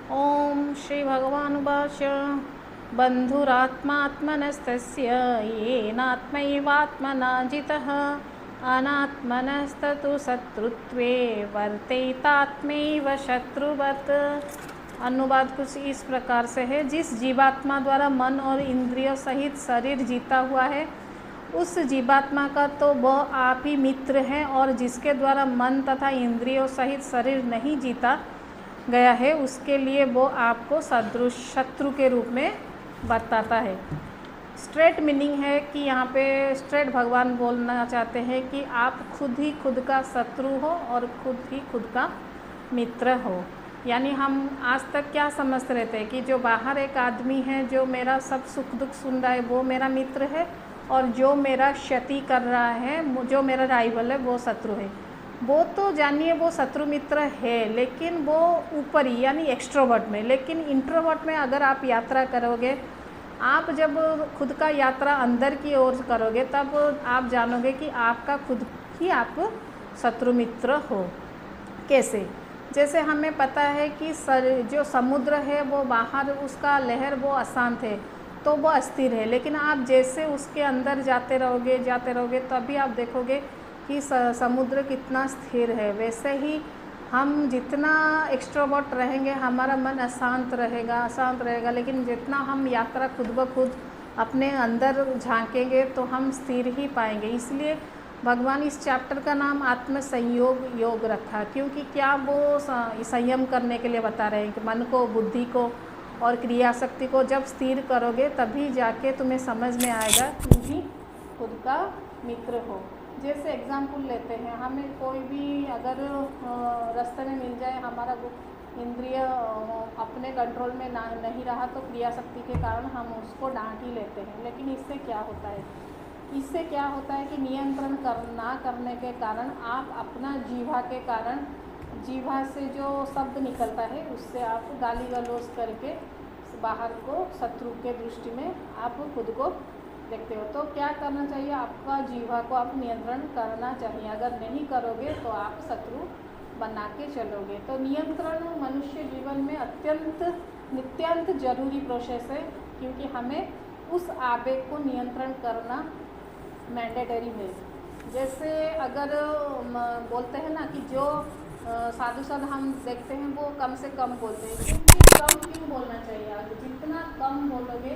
ओम श्री भगवानुवाच बन्धुरात्मात्मनस्तस्य येनात्मैवात्मना जितः अनात्मनस्ततु शत्रुत्वे वर्तेतात्मैव शत्रुवत्। अनुवाद कुछ इस प्रकार से है, जिस जीवात्मा द्वारा मन और इंद्रियों सहित शरीर जीता हुआ है उस जीवात्मा का तो वह आप ही मित्र है, और जिसके द्वारा मन तथा इंद्रियों सहित शरीर नहीं जीता गया है उसके लिए वो आपको शत्रु के रूप में बताता है। स्ट्रेट मीनिंग है कि यहाँ पे स्ट्रेट भगवान बोलना चाहते हैं कि आप खुद ही खुद का शत्रु हो और खुद ही खुद का मित्र हो। यानी हम आज तक क्या समझते रहते हैं कि जो बाहर एक आदमी है जो मेरा सब सुख दुख सुन रहा है वो मेरा मित्र है, और जो मेरा क्षति कर रहा है, जो मेरा राइवल है, वो शत्रु है। वो तो जानिए वो शत्रु मित्र है, लेकिन वो ऊपर ही यानी एक्सट्रोवर्ट में। लेकिन इंट्रोवर्ट में अगर आप यात्रा करोगे, आप जब खुद का यात्रा अंदर की ओर करोगे तब आप जानोगे कि आपका खुद ही आप शत्रु मित्र हो। कैसे? जैसे हमें पता है कि जो समुद्र है वो बाहर उसका लहर वो अशांत है तो वो अस्थिर है, लेकिन आप जैसे उसके अंदर जाते रहोगे तभी आप देखोगे कि समुद्र कितना स्थिर है। वैसे ही हम जितना एक्सट्रोवर्ट रहेंगे हमारा मन अशांत रहेगा, लेकिन जितना हम यात्रा खुद ब खुद अपने अंदर झांकेंगे तो हम स्थिर ही पाएंगे। इसलिए भगवान इस चैप्टर का नाम आत्म संयोग योग रखा, क्योंकि क्या वो संयम करने के लिए बता रहे हैं कि मन को, बुद्धि को और क्रिया शक्ति को जब स्थिर करोगे तभी जाके तुम्हें समझ में आएगा तुम ही खुद का मित्र हो। जैसे एग्जाम्पल लेते हैं, हमें कोई भी अगर रास्ते में मिल जाए, हमारा इंद्रिय अपने कंट्रोल में नहीं रहा तो क्रिया शक्ति के कारण हम उसको डांट ही लेते हैं। लेकिन इससे क्या होता है कि नियंत्रण ना करने के कारण आप अपना जीवा से जो शब्द निकलता है उससे आप गाली गलौज करके बाहर को शत्रु के दृष्टि में आप खुद को देखते हो। तो क्या करना चाहिए? आपका जीवा को आप नियंत्रण करना चाहिए। अगर नहीं करोगे तो आप शत्रु बना के चलोगे। तो नियंत्रण मनुष्य जीवन में नित्यांत जरूरी प्रोसेस है, क्योंकि हमें उस आवेग को नियंत्रण करना मैंडेटरी है। जैसे अगर बोलते हैं ना कि जो साधु संत हम देखते हैं वो कम से कम बोलते हैं, क्योंकि कम क्यों बोलना चाहिए? जितना कम बोलोगे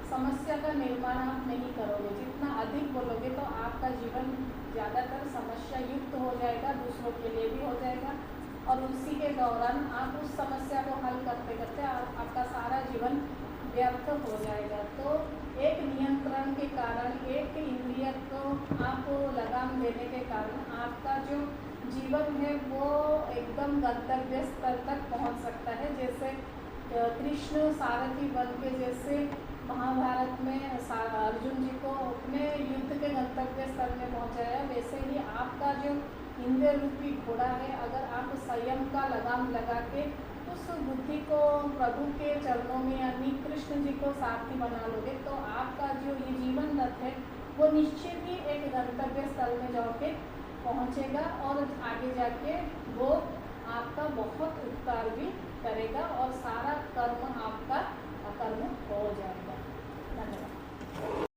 समस्या का निर्माण आप नहीं करोगे, जितना अधिक बोलोगे तो आपका जीवन ज़्यादातर समस्या युक्त हो जाएगा, दूसरों के लिए भी हो जाएगा, और उसी के दौरान आप उस समस्या को हल करते करते आपका सारा जीवन व्यर्थ हो जाएगा। तो एक नियंत्रण के कारण, एक इंद्रिय को आप लगाम देने के कारण आपका जो जीवन है वो एकदम गंतव्य स्तर तक पहुंच सकता है। जैसे कृष्ण सारथी बन के जैसे महाभारत में अर्जुन जी को अपने युद्ध के गंतव्य स्थल में पहुंचाया, वैसे ही आपका जो इंद्रिय रूपी घोड़ा है, अगर आप संयम का लगाम लगा के उस बुद्धि को प्रभु के चरणों में यानी कृष्ण जी को सारथी बना लोगे तो आपका जो ये जीवन रथ है वो निश्चित ही एक गंतव्य स्थल में जाके पहुंचेगा, और आगे जाके वो आपका बहुत उपकार भी करेगा और सारा कर्म आपका अकर्म हो जाएगा। धन्यवाद।